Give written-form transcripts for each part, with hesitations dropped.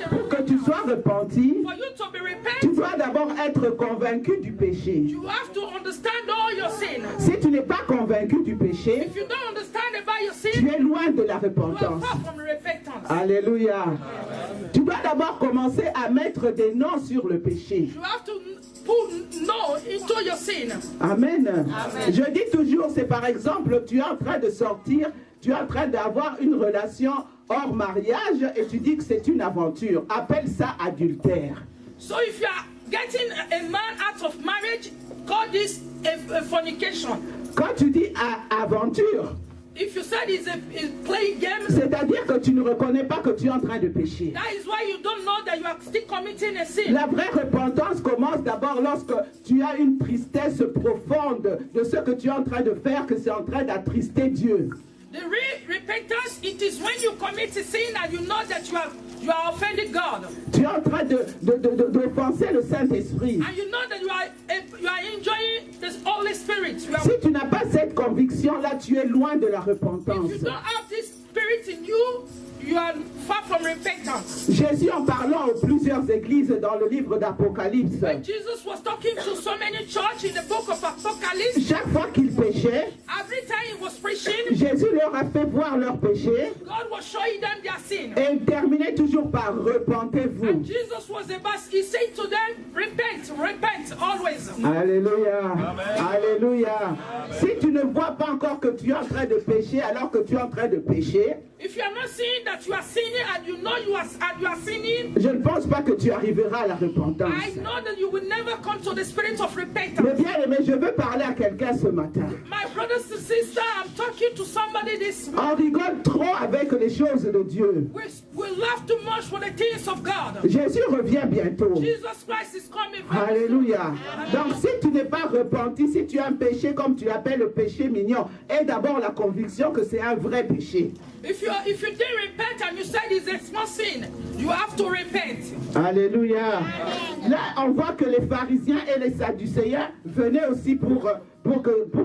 Pour que tu sois repenti, tu dois d'abord être convaincu du péché. Si tu n'es pas convaincu du péché, tu es loin de la repentance. Alléluia. Tu dois d'abord commencer à mettre des noms sur le péché. Amen. Je dis toujours, c'est par exemple, tu es en train de sortir, tu es en train d'avoir une relation hors mariage et tu dis que c'est une aventure. Appelle ça adultère. So if you are getting a man out of marriage, call this a fornication. Quand tu dis aventure, if you said he's playing games, c'est-à-dire que tu ne reconnais pas que tu es en train de pécher. That is why you don't know that you are still committing a sin. La vraie repentance commence d'abord lorsque tu as une tristesse profonde de ce que tu es en train de faire, que c'est en train d'attrister Dieu. The real repentance, it is when you commit a sin and you know that you are offending God. Tu es en train d'offenser le Saint-Esprit. And you know that you are enjoying the Holy Spirit. Si tu n'as pas cette conviction-là, tu es loin de la repentance. If you don't have this spirit in you, you are far from repentance. Jésus, en parlant aux plusieurs églises dans le livre d'Apocalypse, When Jesus was talking to so many churches in the book of Apocalypse, chaque fois qu'il péchait, every time he was preaching, Jésus leur a fait voir leur péché. God was showing them their sin. Et il terminait toujours par repentez-vous. And Jesus was he said to them, repent, repent always. Alléluia. Alléluia. Si tu ne vois pas encore que tu es en train de pécher alors que tu es en train de pécher, if you are not seeing that you are sinning and you know you are sinning, je ne pense pas que tu arriveras à la repentance. I know that you will never come to the spirit of repentance. Mais bien aimé, je veux parler à quelqu'un ce matin. My brothers and sisters, I'm talking to somebody this morning. On rigole trop avec les choses de Dieu. We laugh too much for the things of God. Jésus revient bientôt. Jesus Christ is coming back. Alléluia. Donc si tu n'es pas repenti, si tu as un péché comme tu l'appelles le péché mignon, aie d'abord la conviction que c'est un vrai péché. If you if you didn't repent and you said it's a small sin, you have to repent. Alléluia. Là, on voit que les pharisiens et les sadducéens venaient aussi pour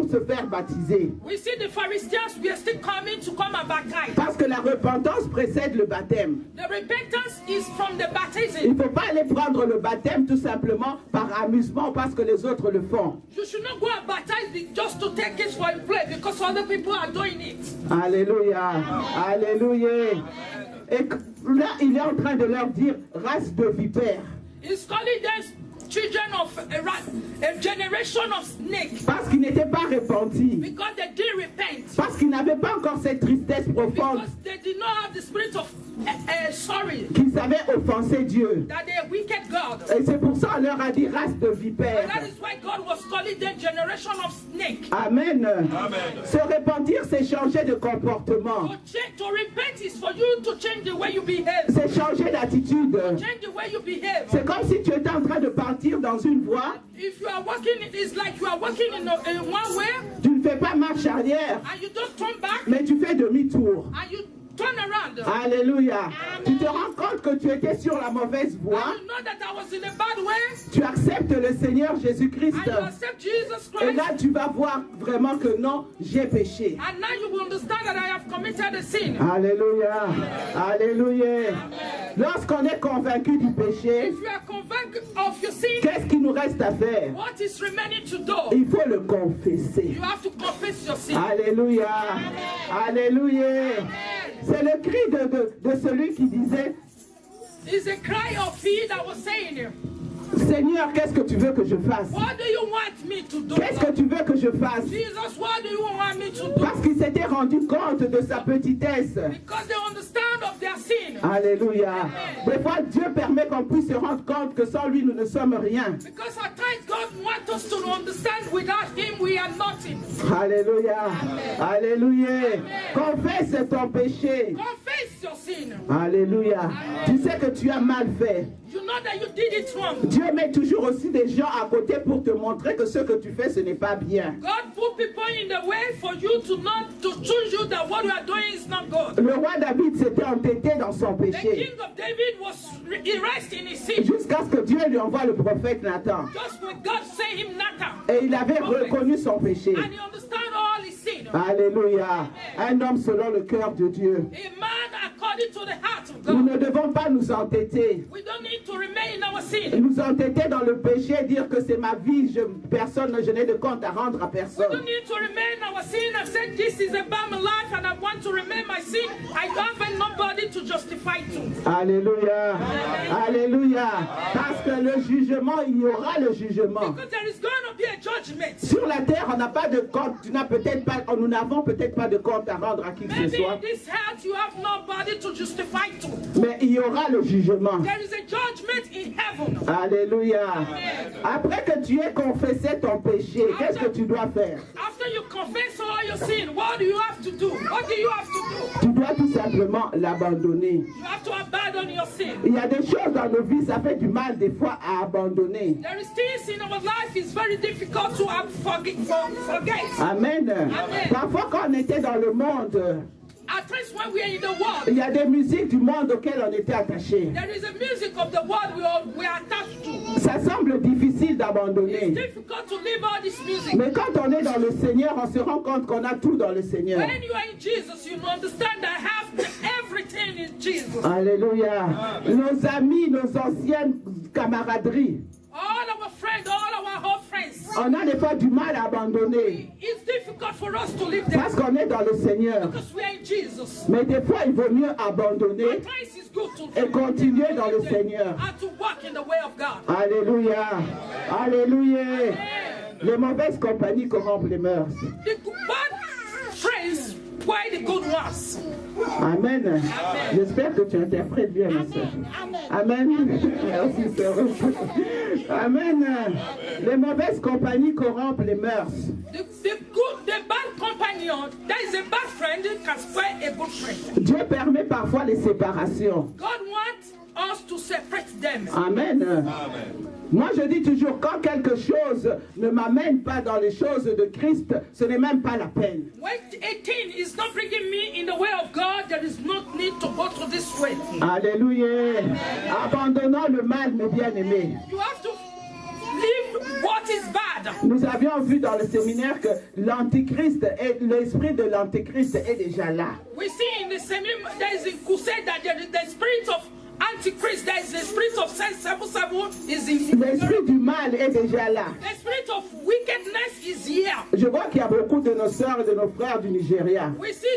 se faire baptiser. We see the Pharisees, we are still coming to come and baptize. Parce que la repentance précède le baptême. The repentance is from the baptism. Il ne faut pas aller prendre le baptême tout simplement par amusement parce que les autres le font. You should not go and baptize just to take it for a play because other people are doing it. Alléluia. Alléluia. Et là, il est en train de leur dire race de vipères. He's calling them children of a generation of snakes. Parce qu'ils n'étaient pas repentis. Because they didn't repent. Parce qu'ils n'avaient pas encore cette tristesse profonde. Because they did not have the spirit of sorry. Qu'ils avaient offensé Dieu. That they are wicked God. Et c'est pour ça qu'on leur a dit race de vipères. And that is why God was calling them generation of snakes. Amen. Amen. Se repentir, c'est changer de comportement. To repent is for you to change the way you behave. C'est changer d'attitude. Change the way you behave. C'est comme si tu étais en train de partir dans une voie. If you are walking, it's like you are walking in one way. Tu ne fais pas marche arrière. And you don't turn back. Mais tu fais demi-tour. And you turn around. Alléluia. Tu te rends compte que tu étais sur la mauvaise voie. And you know that I was in a bad way. Tu acceptes le Seigneur Jésus-Christ. And you accept Jesus Christ. Et là, tu vas voir vraiment que non, j'ai péché. And now you will understand that I have committed a sin. Alléluia. Alléluia. Lorsqu'on est convaincu du péché, If you are convinced of your sin, qu'est-ce qu'il nous reste à faire? what is remaining to do? Il faut le confesser. You have to confess your sin. Alléluia. Alléluia. C'est le cri de celui qui disait, It's a cry of he that was saying, Seigneur, qu'est-ce que tu veux que je fasse? what do you want me to do? Qu'est-ce que tu veux que je fasse? Jesus, what do you want me to do? Parce qu'il s'était rendu compte de sa petitesse. Because they understand of their sin. Alléluia. Des fois, Dieu permet qu'on puisse se rendre compte que sans lui, nous ne sommes rien. Because at times God wants us to understand without him we are nothing. Alléluia. Alléluia. Confesse ton péché. Confess your sin. Alléluia. Tu sais que tu as mal fait. You know that you did it wrong. Dieu met toujours aussi des gens à côté pour te montrer que ce que tu fais, ce n'est pas bien. God put people in the way for you to choose you that what you are doing is not good. Le roi David s'était entêté dans son The péché king of David was erased in his sin. jusqu'à ce que Dieu lui envoie le prophète Nathan. Just when God sent him Nathan. Et il avait reconnu son péché. And he understand all his sin. Alléluia. Un homme selon le cœur de Dieu. A man according to the heart of Nous God. ne devons pas nous entêter. We don't need to remain in our sin. Nous entêter dans le péché, dire que c'est ma vie, je n'ai de compte à rendre à We personne. don't need to remain in our sin and say this is about my life and I want to remain my sin. I don't have nobody to justify to. Alléluia. Alléluia. Parce que le jugement, il y aura le jugement. Because there is going to be a judgment. Sur la terre, on n'a pas de compte. Nous n'avons peut-être pas de compte à rendre à qui que ce Maybe soit. in this house you have nobody to justify to. Mais il y aura le jugement. There is a judgment in heaven. Alléluia. Après que tu aies confessé ton péché, qu'est-ce que tu dois faire? After you confess all your sin, what do you have to do? What do you have to do? Tu dois tout simplement l'abandonner. You have to abandon your sin. Il y a des choses dans nos vies, ça fait du mal des fois à abandonner. There is things in our life it's very difficult to forget. Amen. Parfois quand on était dans le monde, At times when we are in the world, il y a des musiques du monde auxquelles on était attaché. there is a music of the world we are attached to. Ça semble difficile It's d'abandonner. difficult to leave all this music. Mais quand on est dans le Seigneur, on se rend compte qu'on a tout dans le Seigneur. When you are in Jesus, you understand that I have everything in Jesus. Alléluia. Nos amis, nos anciennes camaraderies, All our friends, all our old friends. on a des fois du mal à abandonner It's difficult for us to leave them parce qu'on est dans le Seigneur. because we are in Jesus. Mais des fois, il vaut mieux abandonner At times it's good to et continuer dans le leave them Seigneur. and to walk in the way of God. Alléluia. Alléluia. Les mauvaises compagnies corrompent les mœurs. The bad friends were the good ones. Amen. J'espère que tu interprètes bien, ma soeur. Amen. Merci, sœur. Amen. Les mauvaises compagnies corrompent les mœurs. The bad companion, there is a bad friend can spoil a good friend. Dieu permet parfois les séparations. God wants us to separate them. Amen. Moi, je dis toujours, quand quelque chose ne m'amène pas dans les choses de Christ, ce n'est même pas la peine. When 18 is not bringing me in the way of God, there is no need to go through this way. Alléluia. Abandonnons le mal, mes bien-aimés. You have to leave what is bad. Nous avions vu dans le séminaire que l'antichrist, l'esprit de l'antichrist est déjà là. We see in the seminar, there is a crusade that there is the spirit of Antichrist, there is the spirit of 777 is in. L'esprit du mal est déjà là. The spirit of wickedness is here. Je vois qu'il y a beaucoup de nos sœurs et de nos frères du Nigeria. We see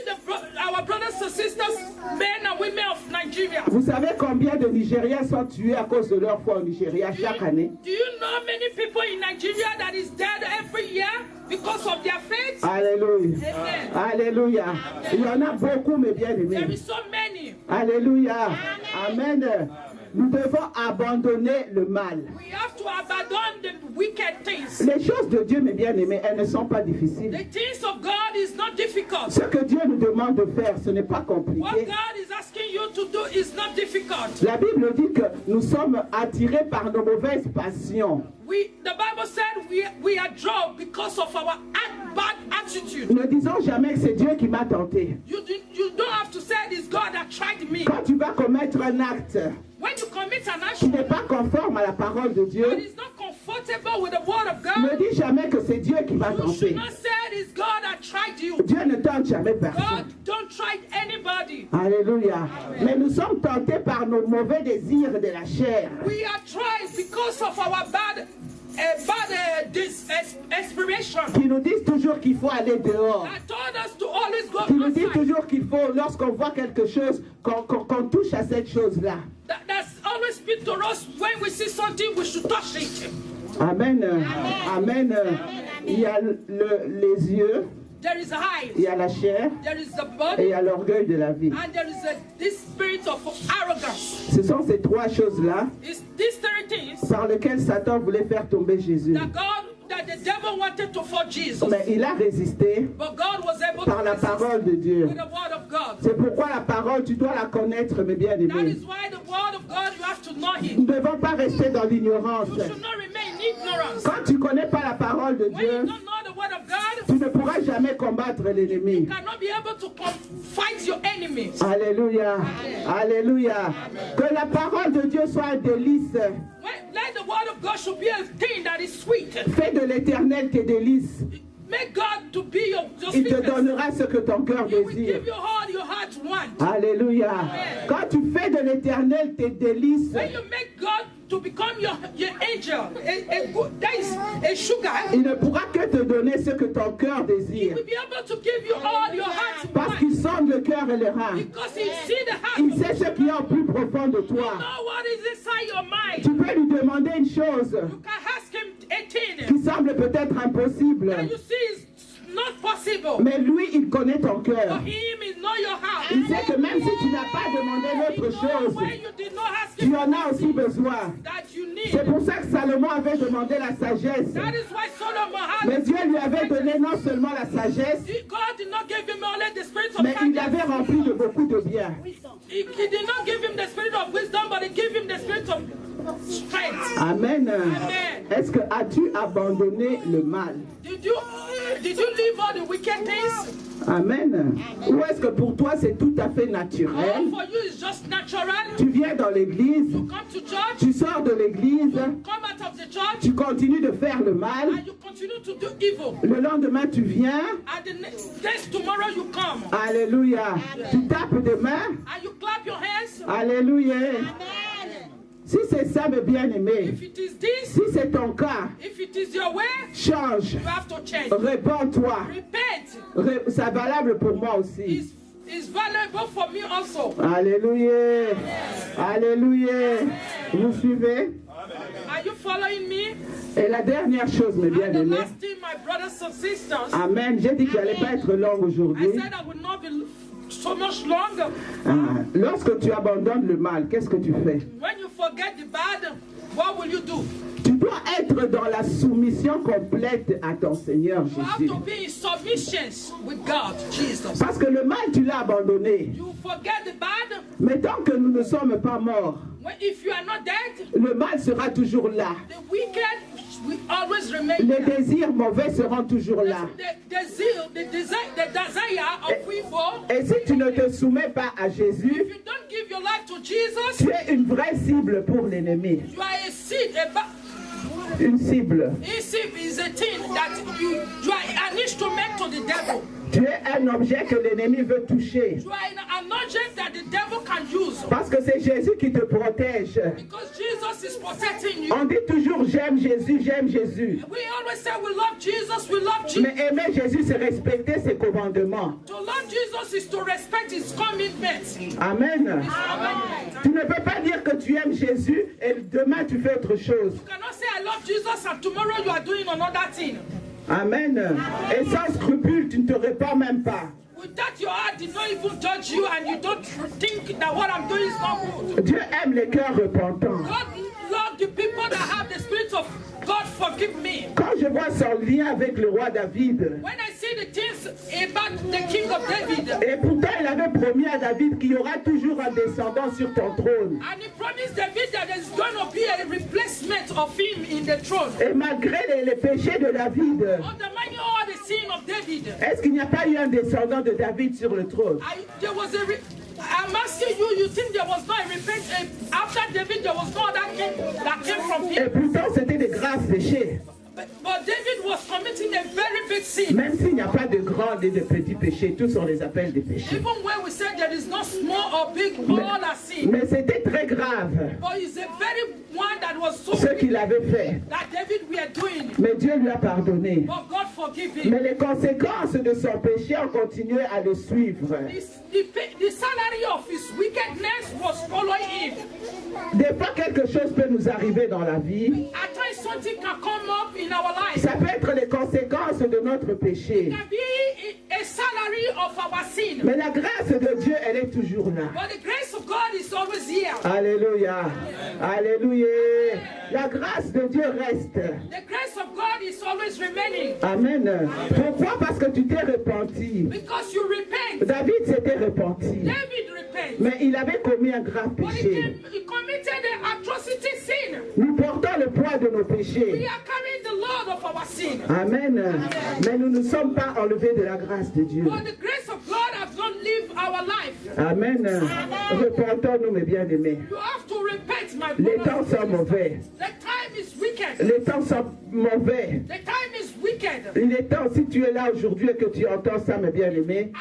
our brothers and sisters, men and women of Nigeria. Vous savez combien de Nigériens sont tués à cause de leur foi au Nigeria chaque année? Do you know many people in Nigeria that is dead every year because of their faith? Alléluia. Amen. Alléluia. Il y en a beaucoup, mes bien-aimés. There is so many. Alléluia. Amen. Nous devons abandonner le mal. We have to abandon the wicked things. Les choses de Dieu, mes bien-aimés, elles ne sont pas difficiles. The things of God is not difficult. Ce que Dieu nous demande de faire, ce n'est pas What compliqué. God is asking you to do is not difficult. La Bible dit que nous sommes attirés par nos mauvaises passions. The Bible said we are drawn because of our bad attitude. Ne disons jamais que c'est Dieu qui m'a tenté. You don't have to say it's God that tried me. Quand tu vas commettre un acte When you commit an qui action n'est pas conforme à la parole de that Dieu, is not comfortable with the word of ne God, dis jamais que c'est Dieu qui m'a you should tenté. not say it's God that tried you. Dieu ne tente jamais personne. God don't try anybody. Alléluia. Mais nous sommes tentés par nos mauvais désirs de la chair. We are tried because of our bad inspiration. Qui nous disent toujours qu'il faut aller dehors. That told us to always go Qui nous disent outside. toujours qu'il faut, lorsqu'on voit quelque chose, qu'on touche à cette chose-là. That's always speak to us when we see something, we should touch it. Amen. Amen. Il y a les yeux, There is a eye, il y a la chair there is the et il body, y a l'orgueil de la vie. and there is this spirit of arrogance. Ce sont ces trois choses-là It's these three things par lesquelles Satan voulait faire tomber Jésus. that the devil wanted to for Jesus. Mais il a résisté But God was able par to la resist parole de Dieu. with the word of God. C'est pourquoi la parole, tu dois la connaître, mes That bien-aimés. is why the word of God, you have to know Nous it. ne devons pas rester dans l'ignorance. You should not remain in ignorance. Quand tu ne connais pas la parole de When you Dieu, don't know the word of God, tu ne pourras jamais combattre l'ennemi. you cannot be able to fight your enemies. Alléluia. Alléluia. Que la parole de Dieu soit un délice. Let the word of God should be a thing that is sweet. Fais de l'éternel tes délices. Make God to be your Il te sweetness. donnera ce que ton cœur He will désire. give you all your heart want. Alléluia. Quand tu fais de l'éternel tes délices, When you make God to become your angel, that is a sugar, il ne pourra que te donner ce que ton cœur He désire. will be able to give you all your heart Parce want. qu'il sonde le cœur et les reins. Because He see the heart. Il of sait ce qu'il y a au plus profond de You toi. know what is inside your mind. Tu peux lui demander une chose You can ask Him a thing qui semble peut-être impossible. that you see is not possible. Mais lui, il connaît ton For cœur. Him, He know your heart. Il sait que même si tu n'as pas demandé He l'autre know chose, when you did not ask tu Him en as aussi besoin. that you need. C'est pour ça que Salomon avait demandé la sagesse. That is why Solomon had. Mais Dieu lui avait donné non seulement la sagesse, God did not give him only the spirit of mais il kindness. l'avait rempli de beaucoup de biens. He did not give him the spirit of wisdom, but He gave him the spirit of strength. Amen. Amen. Est-ce que as-tu abandonné le mal? Did you leave all the wicked things? Amen. Ou est-ce que pour toi c'est tout à fait Or naturel? for you it's just natural? Tu viens dans l'église, You come to church, tu sors de l'église, come out of the church, tu continues de faire le mal. and you continue to do evil. Le lendemain tu viens, And the next tomorrow you come, alléluia, tu tapes des mains, and you clap your hands. alléluia. Si c'est ça, mes bien-aimés, If it is this, si c'est ton cas, if it is your way, change, you have to change. répands-toi. Repent C'est valable pour moi aussi. is valuable for me also. Alléluia. Alléluia. Vous suivez? Are you following me? Et la dernière chose, mes And the bien-aimés. last thing, my brothers and sisters, Amen. J'ai dit que j'allais pas être longue I aujourd'hui. said I will not be so much longer. Ah, lorsque tu abandonnes le mal, qu'est-ce que tu fais? When you forget the bad, what will you do? Tu dois être dans la soumission complète à ton Seigneur You have Jésus. to be in submission with God, Jesus. Parce que le mal, tu l'as abandonné. You forget the bad, Mais tant que nous ne sommes pas morts, If you are not dead, le mal sera toujours là. the wicked will always remain Les there. désirs mauvais seront toujours là. The desire of evil. Et si tu ne te soumets pas à If Jésus, you don't give your life to Jesus, tu es une vraie cible pour l'ennemi. you are a seed. Une cible. A seed is a thing that you are an instrument to the devil. Tu es un objet que l'ennemi veut toucher. You are an object that the devil can use. Parce que c'est Jésus qui te protège. Because Jesus is protecting you. On dit toujours j'aime Jésus, j'aime Jésus. We always say we love Jesus, we love Jesus. Mais aimer Jésus, c'est respecter ses commandements. To love Jesus is to respect his commitments. Amen. Amen. Tu ne peux pas dire que tu aimes Jésus et demain tu fais autre chose. You cannot say I love Jesus and tomorrow you are doing another thing. Amen. Et sans scrupule, tu ne te répands même pas. Without your heart did not even judge you and you don't think that what I'm doing is not good. Dieu aime les cœurs repentants. God love the people that have the spirit of God forgive me. Quand je vois son lien avec le roi David, When I see the things about the king of David, et pourtant il avait promis à David qu'il y aura toujours un descendant sur ton trône. and he promised David that there's going to be a replacement of him in the throne. Et malgré les péchés de David, Undermining all the sin of David, est-ce qu'il n'y a pas eu un descendant de David sur le trône? there was I'm asking you, you think there was not a repentance? After David, there was no other king that came from Et him. pourtant c'était des graves péchés. But David was committing a very big sin. Même s'il n'y a pas de grands et de petits péchés, tous on les appelle des péchés. Even when we say there is no small or big, all are sin. Mais c'était très grave But it's a very one that was so ce big qu'il avait fait. that David were doing. Mais Dieu lui a pardonné. But God forgive him. Mais les conséquences de son péché ont continué à le suivre. The salary of his wickedness was following him. Des fois, quelque chose peut nous arriver dans la vie. At times something can come up in our life. Ça peut être les conséquences de notre péché. It can be a salary of our sin. Mais la grâce de Dieu, elle est toujours là. But the grace of God is always here. Alléluia. Alléluia. La grâce de Dieu reste. The grace of God is always remaining. Amen. Pourquoi? Parce que tu t'es repenti. Because you repent. David s'était repenti. David repent. Mais il avait commis un grave But péché. he committed an atrocity sin. Nous portons le poids de nos We péchés. are carrying the load of our sin. Amen. Mais nous ne sommes pas enlevés de la grâce de Dieu. But the grace of God has not lived our life. Amen. Repentons-nous, mes bien-aimés. You have to repent, my Les brother. temps sont mauvais. The time is wicked. Les temps sont mauvais. The time is wicked. Il est temps, si tu es là aujourd'hui et que tu entends ça, mes bien-aimés,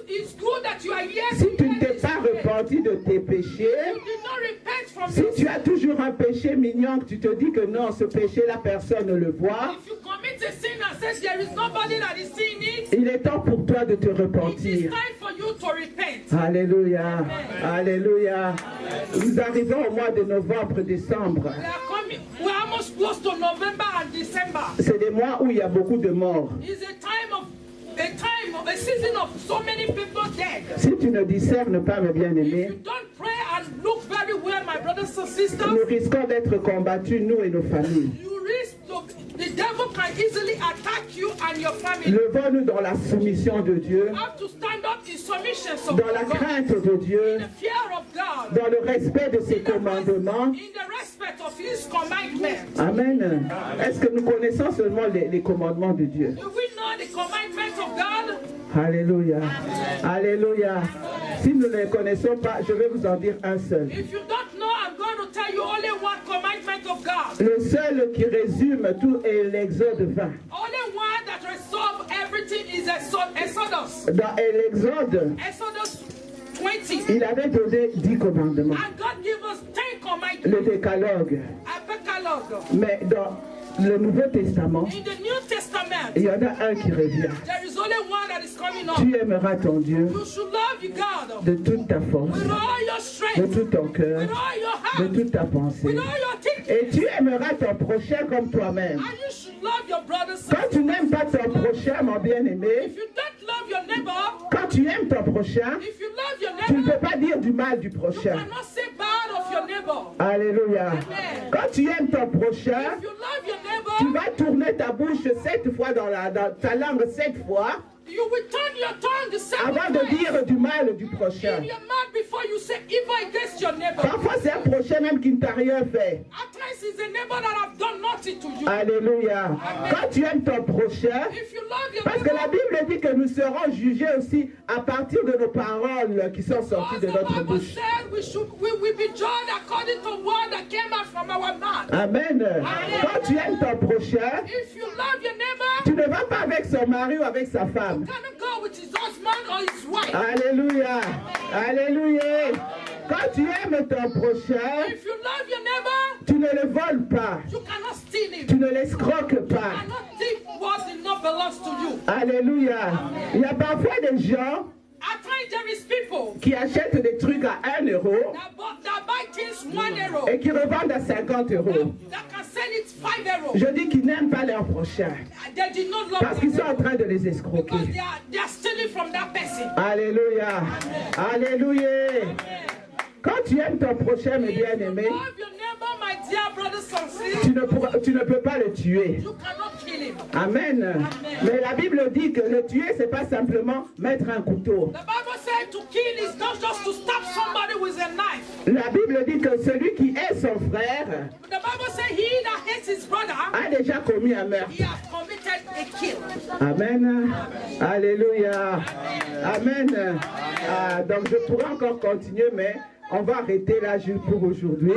It's good that you are here. si tu ne to t'es hear this pas word. repenti de tes péchés, You did not repent from si your tu as toujours un péché mignon, que tu te dis que non, ce péché-là, personne ne le voit, If you commit a sin and says there is nobody that is seeing it, il est temps pour toi de te it is repentir. time for you to repent. Alléluia. Alléluia. Nous arrivons au mois de novembre, décembre. We are almost close to November and December. C'est des mois où il y a beaucoup de morts. It's a season of so many people dead. Si tu ne discernes pas, mes If bien-aimés, you don't pray and look very well, my brothers and sisters, nous risquons d'être combattus, nous et nos familles. you risk the devil can easily attack you and your family. Levons-nous dans la soumission de Dieu, You have to stand up in submission of dans la God, crainte de Dieu, in the fear of God, dans le respect de ses commandements. in the respect of His commandments. Amen. Est-ce que nous connaissons seulement les commandements de Dieu? Do we know the commandments of God? Alléluia. Alléluia. Si nous ne les connaissons pas, je vais vous en dire un seul. If you don't know, I'm going to tell you only one commandment of God. Le seul qui résume tout est l'Exode 20. Only one that resolves everything is Exodus. Dans l'Exode, Exodus 20. il avait donné 10 commandements, And God gave us 10 commandments. le décalogue. A decalogue. Mais dans le Nouveau Testament, In the New Testament, il y en a un qui revient. there is only one that is coming up. Tu aimeras ton Dieu You should love your God de toute ta force, with all your de strength, tout ton cœur, with all your de heart, toute ta pensée. with all your thinking. Et tu aimeras ton prochain comme toi-même. And you should love your brothers Quand and tu n'aimes pas ton prochain, mon bien-aimé, if you don't love your neighbor, quand tu aimes ton prochain, if you love your tu ne neighbor, peux pas dire du mal du you prochain. cannot say bad of your neighbor. Alléluia. Quand tu aimes ton prochain, If you love your tu neighbor, vas tourner ta bouche 7 fois dans ta langue 7 fois you will turn your tongue seven avant de times dire du mal du prochain. in your mouth before you say evil against your neighbor. Parfois c'est un prochain même qui ne t'a rien fait. At times it's the neighbor that have done nothing to you. Alléluia. Quand tu aimes ton prochain, If you love your parce que la Bible dit que nous serons jugés aussi à partir de nos paroles qui sont sorties de because the notre Bible bouche. said we will be judged according to word that came out from our mouth. Amen. Quand tu aimes ton prochain, If you love your neighbor, tu ne vas pas avec son mari ou avec sa femme. you cannot go with his husband or his wife. Alléluia. Alléluia. Quand tu aimes ton prochain, If you love your neighbor, tu ne le voles pas. you cannot steal him. Tu ne l'escroques You pas. cannot take what did not belongs to you. Alléluia. Il y a parfois des gens At times there is people qui achètent des trucs à 1 euro that buy things €1 et qui revendent à 50 euros. that can sell it €5. Je dis qu'ils n'aiment pas leur prochain They did not love parce qu'ils sont them en train de les because escroquer. they are stealing from that person. Alléluia. Alléluia. Quand tu aimes ton prochain, mes bien-aimés, Love your neighbor, my dear brothers and sisters. tu ne peux pas le tuer. You cannot kill him. Amen. Mais la Bible dit que le tuer, c'est pas simplement mettre un couteau. The Bible said to kill is not just to stab somebody with a knife. La Bible dit que celui qui hait son frère The Bible said he that hates his brother, a déjà commis un meurtre. he has committed a kill. Amen. Alléluia. Amen. Donc je pourrais encore continuer, mais on va arrêter là juste pour aujourd'hui.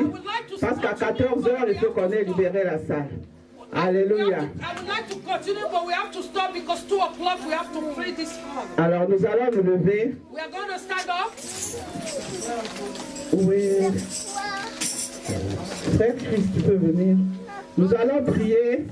Parce qu'à 14 heures, il faut qu'on ait libéré la salle. Alléluia. I would like to continue, but we have to stop because 2 o'clock we have to pray this hall. Alors nous allons nous lever. We are going to stand up. Oui. Frère Christ, tu peux venir. Nous allons prier.